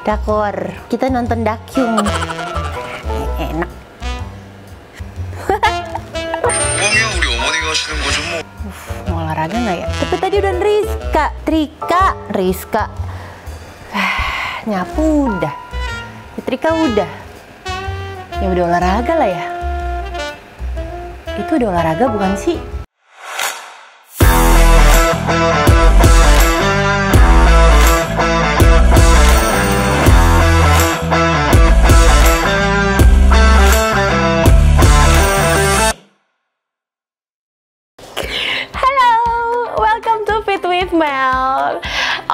Dakor, kita nonton Dakyung. Enak. 뻥이야 우리 어머니가 하시는 거죠 뭐. Mau olahraga nggak ya? Tapi tadi udah Rizka. Nyapu udah. Trika udah. Ya udah olahraga lah ya. Itu udah olahraga bukan sih? Mel.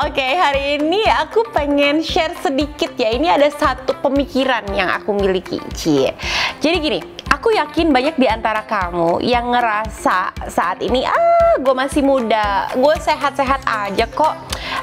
Oke, hari ini aku pengen share sedikit ya. Ini ada satu pemikiran yang aku miliki, Cie. Jadi gini, aku yakin banyak di antara kamu yang ngerasa saat ini, gue masih muda, gue sehat-sehat aja kok.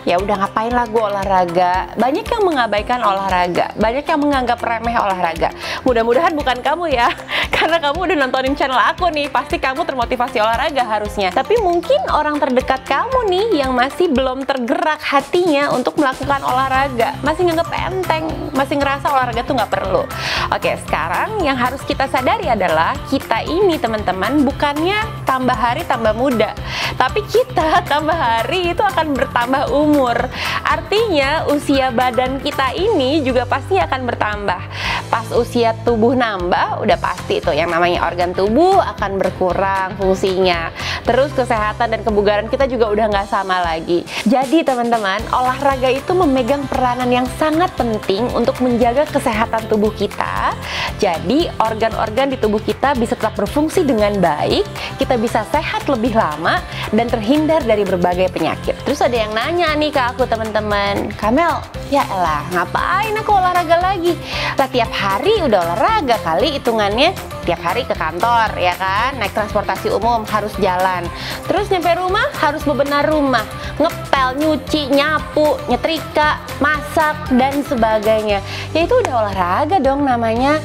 Ya udah ngapain lah gue olahraga. Banyak yang mengabaikan olahraga, banyak yang menganggap remeh olahraga. Mudah-mudahan bukan kamu ya, karena kamu udah nontonin channel aku nih, pasti kamu termotivasi olahraga harusnya. Tapi mungkin orang terdekat kamu nih yang masih belum tergerak hatinya untuk melakukan olahraga, masih nganggap enteng, masih ngerasa olahraga tuh nggak perlu. Oke, sekarang yang harus kita sadari adalah kita ini teman-teman bukannya tambah hari tambah muda, tapi kita tambah hari itu akan bertambah umur. Artinya usia badan kita ini juga pasti akan bertambah. Pas usia tubuh nambah, udah pasti tuh yang namanya organ tubuh akan berkurang fungsinya. Terus kesehatan dan kebugaran kita juga udah nggak sama lagi. Jadi teman-teman, olahraga itu memegang peranan yang sangat penting untuk menjaga kesehatan tubuh kita. Jadi organ-organ di tubuh kita bisa tetap berfungsi dengan baik, kita bisa sehat lebih lama dan terhindar dari berbagai penyakit. Terus ada yang nanya nih ke aku teman-teman, Kamel, ya elah ngapain aku olahraga lagi? Lah tiap hari udah olahraga kali hitungannya. Tiap hari ke kantor ya kan, naik transportasi umum harus jalan. Terus nyampe rumah harus bebenah rumah, ngepel, nyuci, nyapu, nyetrika, masak dan sebagainya. Ya itu udah olahraga dong namanya.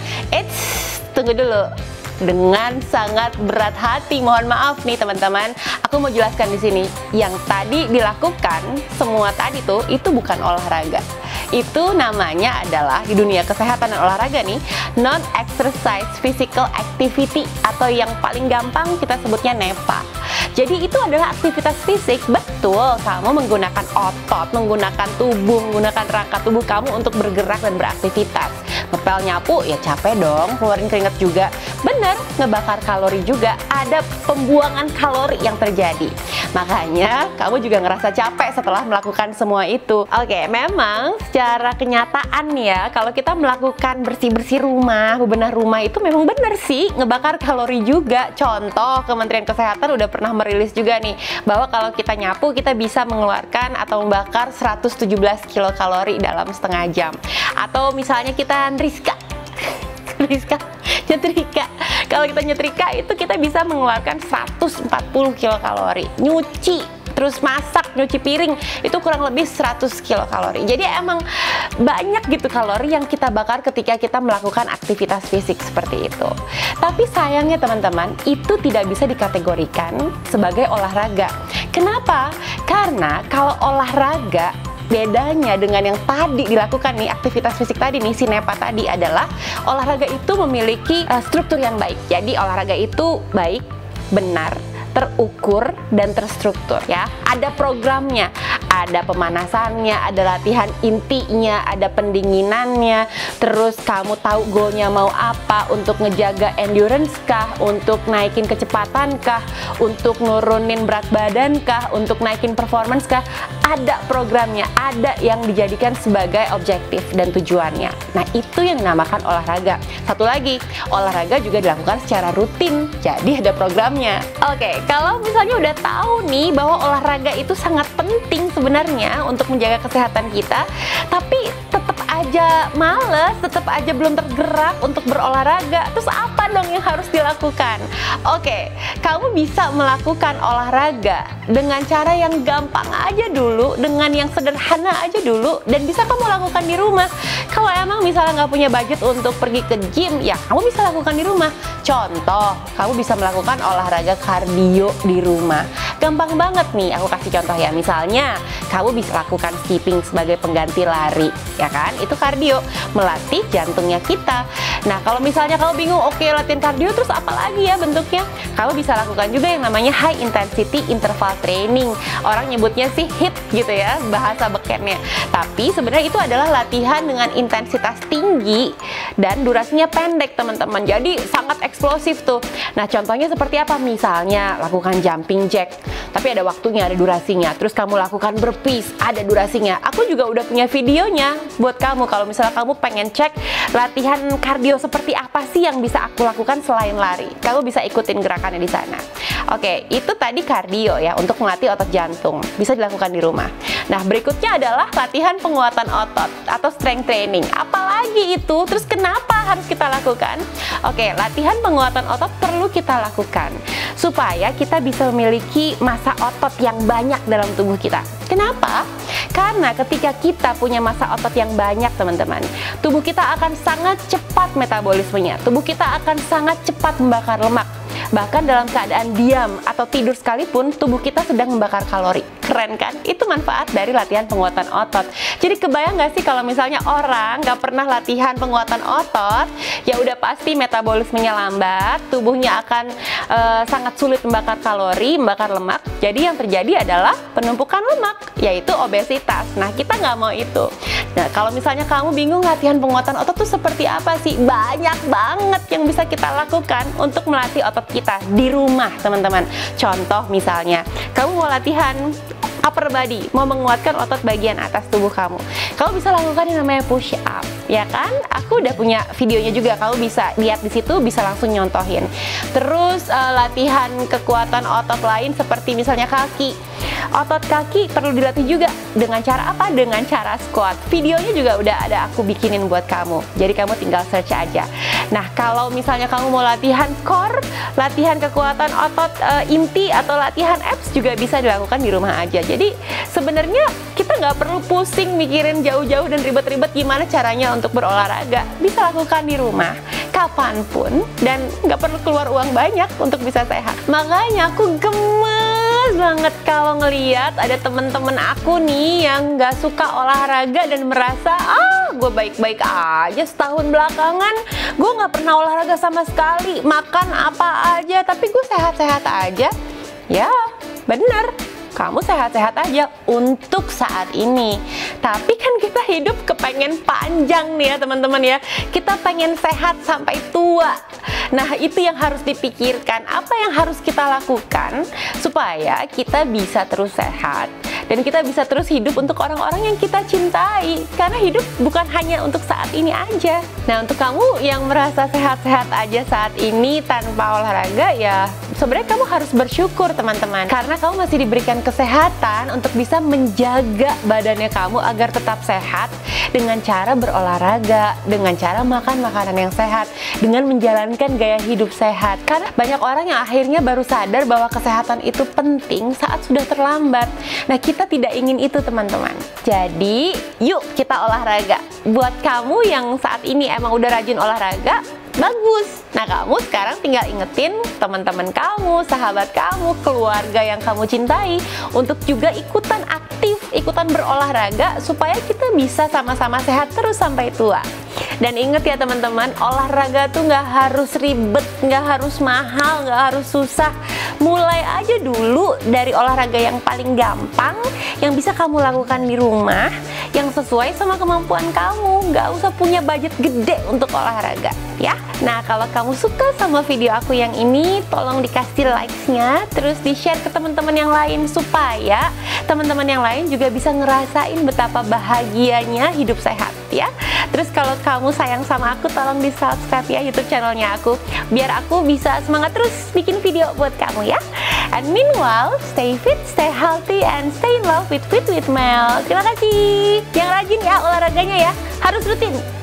Tunggu dulu. Dengan sangat berat hati, mohon maaf nih teman-teman, aku mau jelaskan di sini. Yang tadi dilakukan, semua tadi tuh itu bukan olahraga. Itu namanya adalah di dunia kesehatan dan olahraga nih, non-exercise physical activity, atau yang paling gampang kita sebutnya NEPA. Jadi itu adalah aktivitas fisik, betul, kamu menggunakan otot, menggunakan tubuh, menggunakan rangka tubuh kamu untuk bergerak dan beraktivitas. Ngepel, nyapu, ya capek dong, keluarin keringat juga. Bener, ngebakar kalori juga, ada pembuangan kalori yang terjadi. Makanya kamu juga ngerasa capek setelah melakukan semua itu. Oke, memang secara kenyataan ya, kalau kita melakukan bersih-bersih rumah, bebenah rumah itu memang bener sih, ngebakar kalori juga. Contoh, Kementerian Kesehatan udah pernah merilis juga nih, bahwa kalau kita nyapu, kita bisa mengeluarkan atau membakar 117 kilokalori dalam setengah jam. Atau misalnya kita nyetrika. Kalau kita nyetrika itu kita bisa mengeluarkan 140 kilokalori. Nyuci, terus masak, nyuci piring itu kurang lebih 100 kilokalori. Jadi emang banyak gitu kalori yang kita bakar ketika kita melakukan aktivitas fisik seperti itu. Tapi sayangnya teman-teman, itu tidak bisa dikategorikan sebagai olahraga. Kenapa? Karena kalau olahraga, bedanya dengan yang tadi dilakukan nih, aktivitas fisik tadi nih, si NEPA tadi adalah olahraga itu memiliki struktur yang baik. Jadi olahraga itu baik, benar, terukur dan terstruktur ya. Ada programnya, ada pemanasannya, ada latihan intinya, ada pendinginannya. Terus kamu tahu goalnya mau apa, untuk ngejaga endurance kah, untuk naikin kecepatan kah, untuk nurunin berat badan kah, untuk naikin performance kah. Ada programnya, ada yang dijadikan sebagai objektif dan tujuannya. Nah itu yang dinamakan olahraga. Satu lagi, olahraga juga dilakukan secara rutin, jadi ada programnya. Oke, kalau misalnya udah tahu nih bahwa olahraga itu sangat penting sebenarnya untuk menjaga kesehatan kita, tapi tetap aja aja males, tetap aja belum tergerak untuk berolahraga, terus apa dong yang harus dilakukan? Oke, kamu bisa melakukan olahraga dengan cara yang gampang aja dulu, dengan yang sederhana aja dulu, dan bisa kamu lakukan di rumah. Kalau emang misalnya nggak punya budget untuk pergi ke gym, ya kamu bisa lakukan di rumah. Contoh, kamu bisa melakukan olahraga kardio di rumah. Gampang banget nih, aku kasih contoh ya. Misalnya, kamu bisa lakukan skipping sebagai pengganti lari, ya kan? Itu kardio, melatih jantungnya kita. Nah, kalau misalnya kamu bingung, oke latihan kardio, terus apa lagi ya bentuknya? Kamu bisa lakukan juga yang namanya high intensity interval training. Orang nyebutnya sih HIIT gitu ya, bahasa bekennya. Tapi sebenarnya itu adalah latihan dengan intensitas tinggi dan durasinya pendek, teman-teman. Jadi sangat eksplosif tuh. Nah, contohnya seperti apa? Misalnya lakukan jumping jack, tapi ada waktunya, ada durasinya. Terus kamu lakukan burpees, ada durasinya. Aku juga udah punya videonya buat kamu. Kalau misalnya kamu pengen cek latihan kardio seperti apa sih yang bisa aku lakukan selain lari, kamu bisa ikutin gerakannya di sana. Oke, itu tadi kardio ya, untuk melatih otot jantung. Bisa dilakukan di rumah. Nah, berikutnya adalah latihan penguatan otot atau strength training. Apalagi itu? Terus kenapa harus kita lakukan? Oke, latihan penguatan otot perlu kita lakukan supaya kita bisa memiliki massa otot yang banyak dalam tubuh kita. Kenapa? Karena ketika kita punya massa otot yang banyak, teman-teman, tubuh kita akan sangat cepat metabolismenya. Tubuh kita akan sangat cepat membakar lemak. Bahkan dalam keadaan diam atau tidur sekalipun, tubuh kita sedang membakar kalori. Keren kan? Itu manfaat dari latihan penguatan otot. Jadi kebayang nggak sih kalau misalnya orang nggak pernah latihan penguatan otot, ya udah pasti metabolismenya lambat, tubuhnya akan sangat sulit membakar kalori, membakar lemak. Jadi yang terjadi adalah penumpukan lemak, yaitu obesitas. Nah, kita nggak mau itu. Nah, kalau misalnya kamu bingung latihan penguatan otot tuh seperti apa sih? Banyak banget yang bisa kita lakukan untuk melatih otot kita di rumah, teman-teman. Contoh misalnya, kamu mau latihan upper body, mau menguatkan otot bagian atas tubuh kamu. Kamu bisa lakukan yang namanya push up, ya kan? Aku udah punya videonya juga, kamu bisa lihat di situ, bisa langsung nyontohin. Terus latihan kekuatan otot lain seperti misalnya kaki. Otot kaki perlu dilatih juga dengan cara apa? Dengan cara squat. Videonya juga udah ada aku bikinin buat kamu. Jadi kamu tinggal search aja. Nah, kalau misalnya kamu mau latihan core, latihan kekuatan otot inti atau latihan abs juga bisa dilakukan di rumah aja. Jadi sebenarnya kita nggak perlu pusing mikirin jauh-jauh dan ribet-ribet gimana caranya untuk berolahraga. Bisa lakukan di rumah kapanpun dan nggak perlu keluar uang banyak untuk bisa sehat. Makanya aku gemes banget kalau ngeliat ada temen-temen aku nih yang nggak suka olahraga dan merasa gue baik-baik aja setahun belakangan, gue nggak pernah olahraga sama sekali, makan apa aja tapi gue sehat-sehat aja. Ya bener, kamu sehat-sehat aja untuk saat ini. Tapi kan kita hidup kepengen panjang nih ya teman-teman ya. Kita pengen sehat sampai tua. Nah, itu yang harus dipikirkan. Apa yang harus kita lakukan supaya kita bisa terus sehat dan kita bisa terus hidup untuk orang-orang yang kita cintai. Karena hidup bukan hanya untuk saat ini aja. Nah, untuk kamu yang merasa sehat-sehat aja saat ini tanpa olahraga, ya sebenarnya kamu harus bersyukur teman-teman. Karena kamu masih diberikan kesehatan untuk bisa menjaga badannya kamu agar tetap sehat dengan cara berolahraga, dengan cara makan makanan yang sehat, dengan menjalankan gaya hidup sehat. Karena banyak orang yang akhirnya baru sadar bahwa kesehatan itu penting saat sudah terlambat. Nah, kita tidak ingin itu teman-teman. Jadi, yuk kita olahraga. Buat kamu yang saat ini emang udah rajin olahraga, bagus. Nah, kamu sekarang tinggal ingetin teman-teman kamu, sahabat kamu, keluarga yang kamu cintai untuk juga ikutan aktif, ikutan berolahraga supaya kita bisa sama-sama sehat terus sampai tua. Dan inget ya teman-teman, olahraga tuh nggak harus ribet, nggak harus mahal, nggak harus susah. Mulai aja dulu dari olahraga yang paling gampang, yang bisa kamu lakukan di rumah, yang sesuai sama kemampuan kamu. Nggak usah punya budget gede untuk olahraga, ya. Nah, kalau kamu suka sama video aku yang ini, tolong dikasih likes-nya, terus di-share ke teman-teman yang lain supaya teman-teman yang lain juga bisa ngerasain betapa bahagianya hidup sehat. ya. Terus kalau kamu sayang sama aku, tolong di subscribe ya YouTube channelnya aku, biar aku bisa semangat terus bikin video buat kamu ya. And meanwhile, stay fit, stay healthy, and stay in love with Fit with Mel. Terima kasih. Yang rajin ya olahraganya ya, harus rutin.